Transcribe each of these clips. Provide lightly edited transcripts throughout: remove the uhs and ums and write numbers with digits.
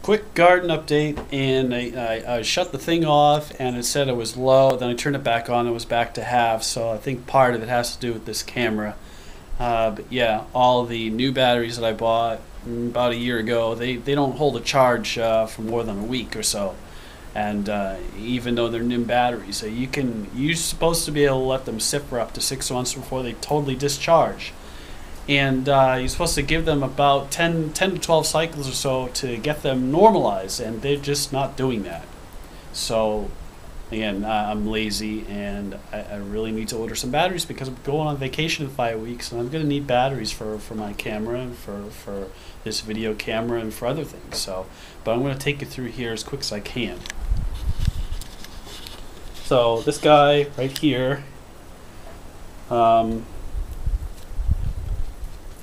quick garden update, and I shut the thing off and it said it was low. Then I turned it back on, it was back to half. So I think part of it has to do with this camera. But yeah, all the new batteries that I bought about a year ago, they don't hold a charge for more than a week or so. And even though they're new batteries, so you're supposed to be able to let them sit for up to 6 months before they totally discharge. And you're supposed to give them about 10 to 12 cycles or so to get them normalized, and they're just not doing that. So again, I'm lazy, and I really need to order some batteries because I'm going on vacation in 5 weeks, and I'm going to need batteries for my camera and for this video camera and for other things. So, but I'm going to take you through here as quick as I can. So this guy right here,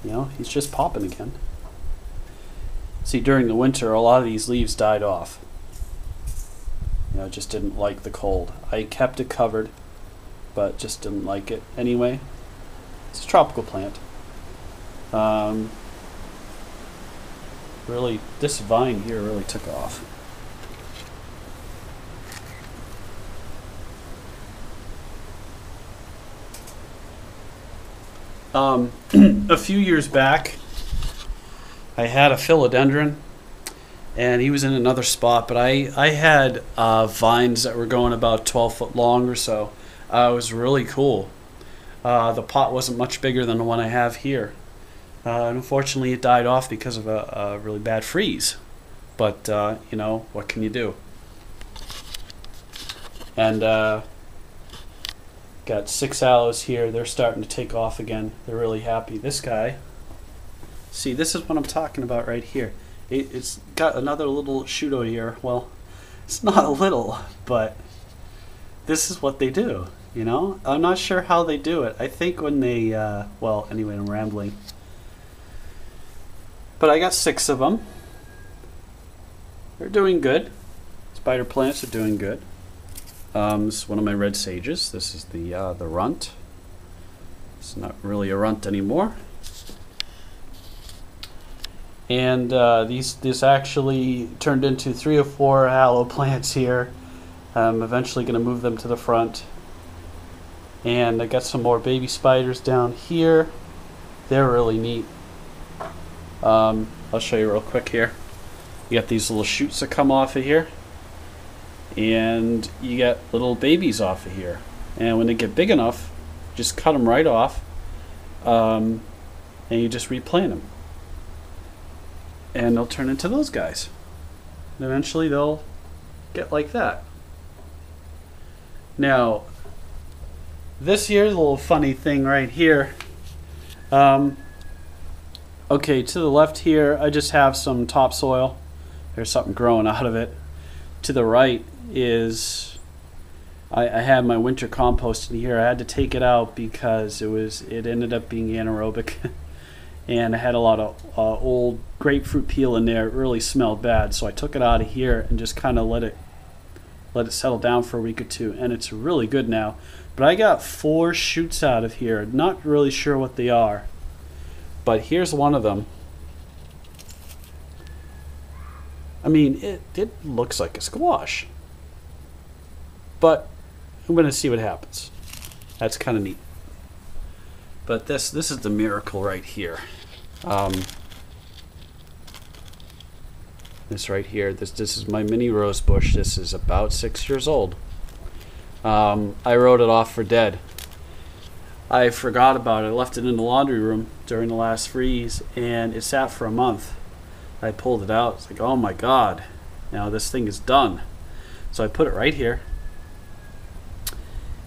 you know, he's just popping again. See, during the winter, a lot of these leaves died off. You know, just didn't like the cold. I kept it covered, but just didn't like it anyway. It's a tropical plant. Really, this vine here really took off. A few years back, I had a Philodendron, and he was in another spot, but I had vines that were going about 12 foot long or so. It was really cool. The pot wasn't much bigger than the one I have here. Unfortunately, it died off because of a really bad freeze. But, you know, what can you do? And got 6 aloes here. They're starting to take off again. They're really happy. This guy, see, this is what I'm talking about right here. It's got another little Sciuto here. Well, it's not a little, but this is what they do, you know? I'm not sure how they do it. I think when they, well, anyway, I'm rambling. But I got 6 of them. They're doing good. Spider plants are doing good. This is one of my red sages. This is the runt. It's not really a runt anymore. And this actually turned into 3 or 4 aloe plants here. I'm eventually going to move them to the front. And I got some more baby spiders down here. They're really neat. I'll show you real quick here. You got these little shoots that come off of here. And you get little babies off of here. And when they get big enough, just cut them right off. And you just replant them. And they'll turn into those guys. And eventually they'll get like that. Now, this here's a little funny thing right here. Okay, to the left here, I just have some topsoil. There's something growing out of it. To the right is I had my winter compost in here. I had to take it out because it ended up being anaerobic. And I had a lot of old grapefruit peel in there. It really smelled bad, so I took it out of here and just kind of let it settle down for a week or two, and it's really good now. But I got 4 shoots out of here. Not really sure what they are, but here's one of them. I mean, it looks like a squash, but I'm going to see what happens. That's kind of neat. But this is the miracle right here. This right here, this is my mini rosebush. This is about 6 years old. I wrote it off for dead. I forgot about it. I left it in the laundry room during the last freeze, and it sat for a month. I pulled it out. It's like, oh my God, now this thing is done. So I put it right here.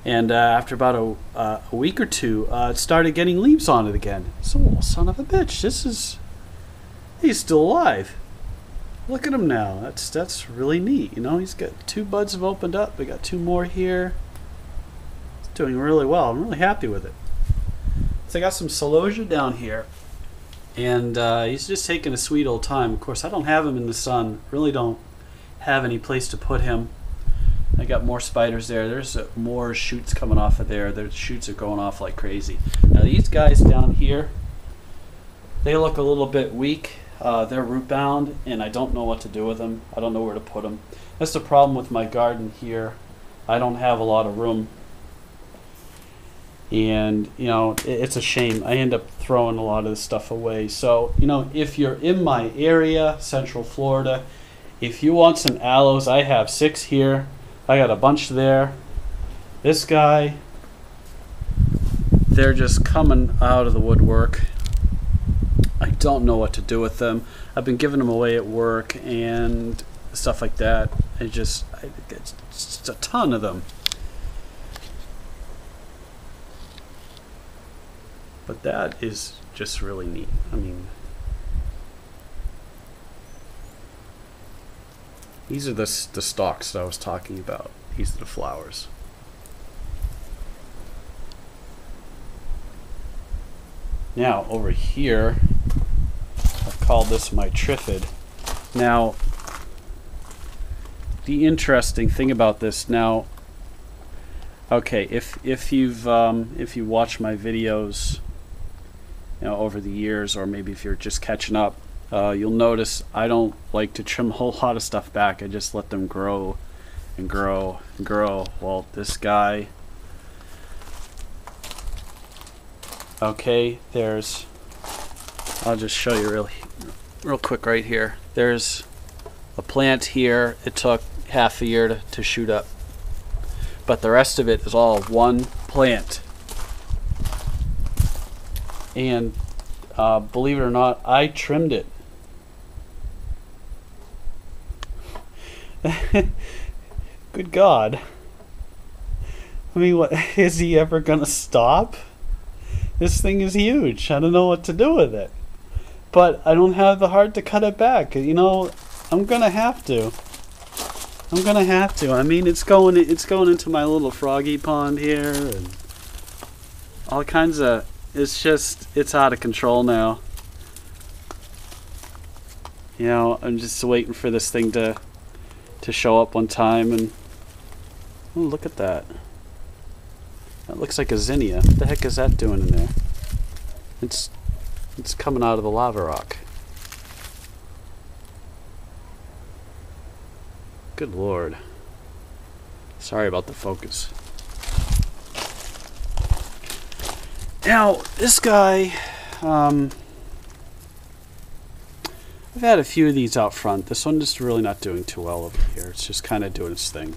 And after about a week or two, it started getting leaves on it again. So, son of a bitch, he's still alive. Look at him now. That's really neat. You know, he's got 2 buds have opened up. We got 2 more here. It's doing really well. I'm really happy with it. So I got some celosia down here, and he's just taking a sweet old time. Of course, I don't have him in the sun. Really don't have any place to put him. I got more spiders there. There's more shoots coming off of there. The shoots are going off like crazy. Now these guys down here, they look a little bit weak. they're root bound, and I don't know what to do with them. I don't know where to put them. That's the problem with my garden here. I don't have a lot of room. And, you know, it's a shame. I end up throwing a lot of this stuff away. So, you know, if you're in my area, Central Florida, if you want some aloes, I have 6 here. I got a bunch there. This guy, they're just coming out of the woodwork. I don't know what to do with them. I've been giving them away at work and stuff like that. It's just a ton of them. But that is just really neat. I mean, these are the stalks that I was talking about. These are the flowers. Now over here, I've called this my Trifid. Now, the interesting thing about this now, okay, if you watch my videos, you know, over the years, or maybe if you're just catching up, you'll notice I don't like to trim a whole lot of stuff back. I just let them grow and grow and grow. Well, this guy, okay, there's, I'll just show you real quick right here. There's a plant here. It took half a year to shoot up, but the rest of it is all one plant. And believe it or not, I trimmed it. Good God. I mean, what, is he ever gonna stop? This thing is huge. I don't know what to do with it. But I don't have the heart to cut it back. You know, I'm gonna have to. I mean, it's going into my little froggy pond here and all kinds of, it's out of control now. You know, I'm just waiting for this thing to show up one time, and oh, look at that. That looks like a zinnia. What the heck is that doing in there? It's coming out of the lava rock. Good Lord. Sorry about the focus. Now, this guy, I've had a few of these out front. This one is really not doing too well over here. It's just kind of doing its thing.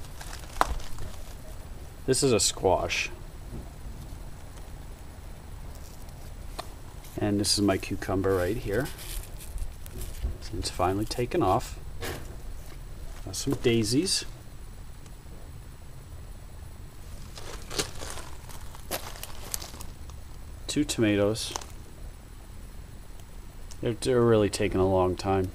This is a squash. And this is my cucumber right here. It's finally taken off. Got some daisies. Two tomatoes. They're really taking a long time.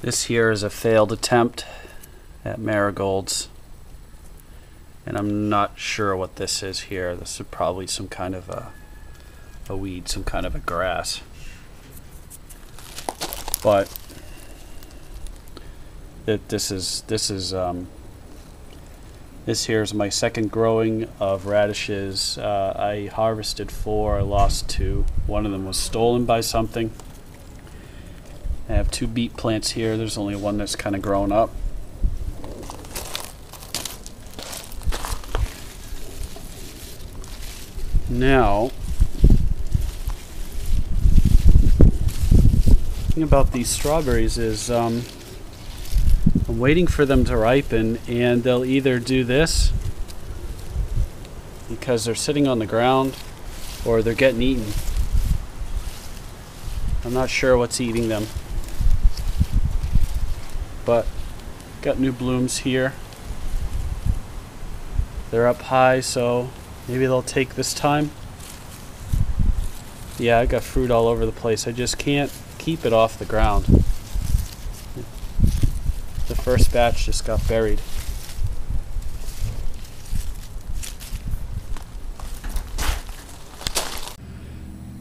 This here is a failed attempt at marigolds. And I'm not sure what this is here. This is probably some kind of a weed, some kind of a grass. But this here is my second growing of radishes. I harvested 4, I lost 2. One of them was stolen by something. I have 2 beet plants here. There's only one that's kind of grown up. Now, the thing about these strawberries is I'm waiting for them to ripen, and they'll either do this because they're sitting on the ground or they're getting eaten. I'm not sure what's eating them, but got new blooms here. They're up high, so maybe they'll take this time. Yeah, I got fruit all over the place. I just can't keep it off the ground. The first batch just got buried.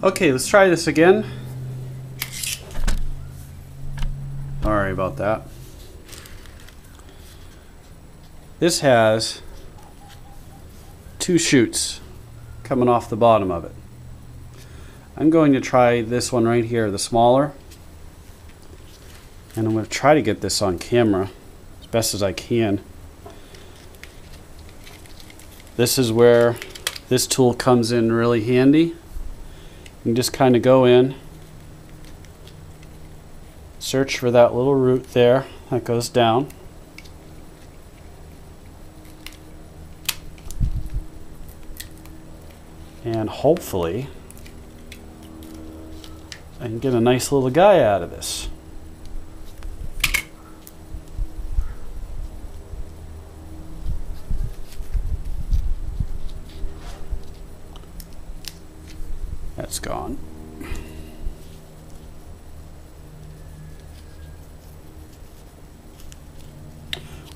Okay, let's try this again. Sorry about that. This has 2 shoots coming off the bottom of it. I'm going to try this one right here, the smaller. And I'm going to try to get this on camera as best as I can. This is where this tool comes in really handy. You just kind of go in, search for that little root there that goes down. And hopefully I can get a nice little guy out of this. That's gone.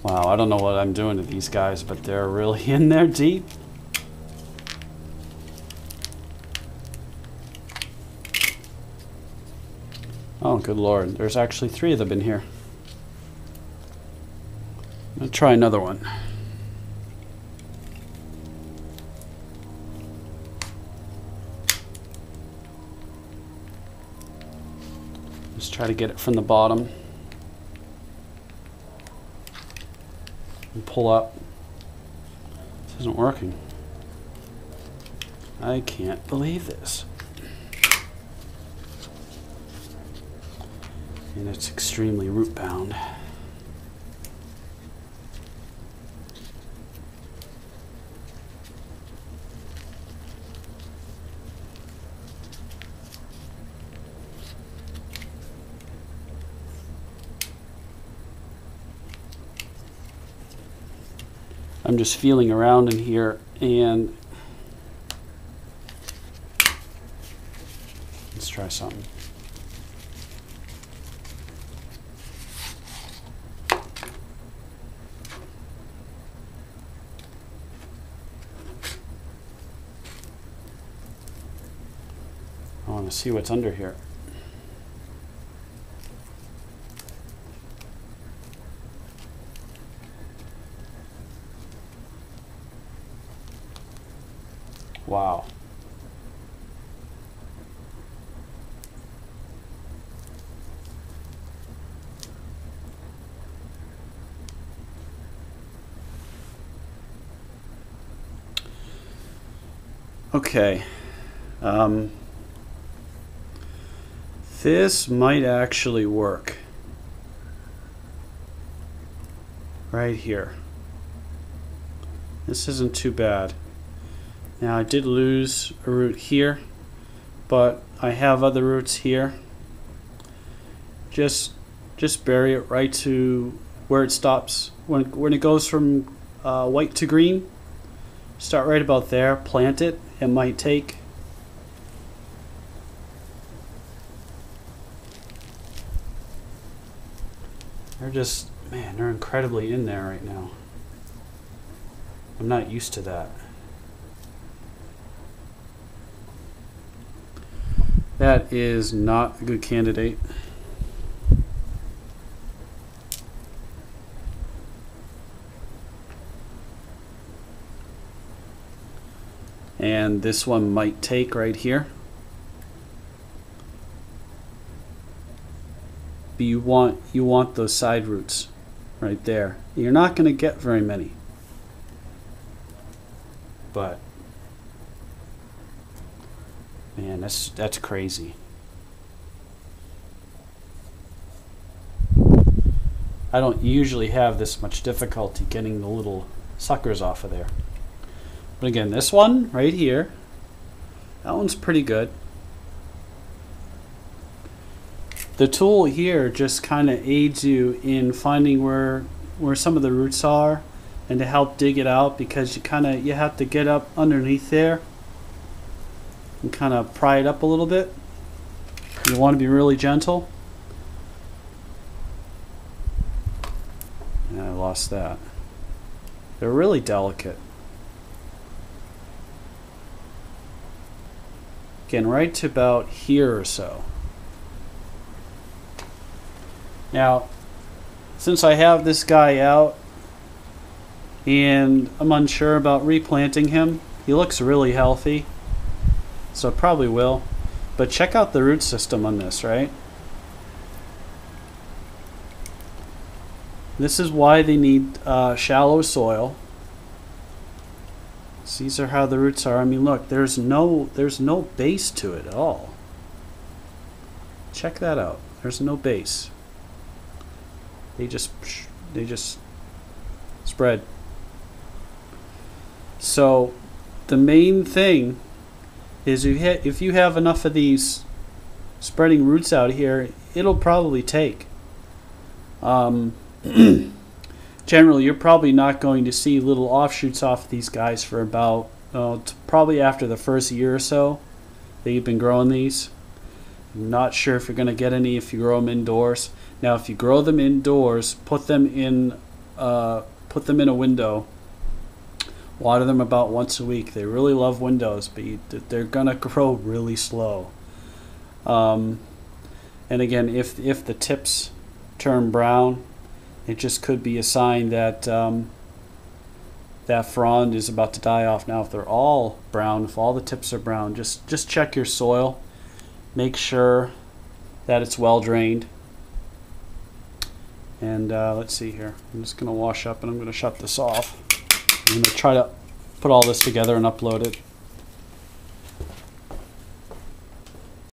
Wow, I don't know what I'm doing to these guys, but they're really in there deep. Oh, good Lord. There's actually 3 of them in here. I'm going to try another one. Just try to get it from the bottom. And pull up. This isn't working. I can't believe this. And it's extremely root bound. I'm just feeling around in here, and let's try something. I want to see what's under here. Wow. Okay. This might actually work. Right here. This isn't too bad. Now I did lose a root here, but I have other roots here. Just bury it right to where it stops. When it goes from white to green, start right about there, plant it. It might take. They're just, man, they're incredibly in there right now. I'm not used to that. That is not a good candidate. And this one might take right here. But you want those side roots right there. You're not going to get very many. But man, that's crazy. I don't usually have this much difficulty getting the little suckers off of there. But again, this one right here, that one's pretty good. The tool here just kind of aids you in finding where some of the roots are and to help dig it out, because you have to get up underneath there and kind of pry it up a little bit. You want to be really gentle. And I lost that. They're really delicate. Again, right to about here or so. Now, since I have this guy out and I'm unsure about replanting him, He looks really healthy, so it probably will. But check out the root system on this, right? This is why they need shallow soil. So these are how the roots are. I mean, look, there's no base to it at all. Check that out. There's no base. They just spread. So the main thing is if you have enough of these spreading roots out here, it'll probably take. Generally, you're probably not going to see little offshoots off these guys for about probably after the first year or so that you've been growing these. I'm not sure if you're going to get any if you grow them indoors. Now, if you grow them indoors, put them in a window. Water them about once a week. They really love windows, but they're going to grow really slow. And again, if the tips turn brown, it just could be a sign that that frond is about to die off. Now, if they're all brown, if all the tips are brown, just check your soil. Make sure that it's well drained. And let's see here. I'm just going to wash up and I'm going to shut this off. I'm going to try to put all this together and upload it.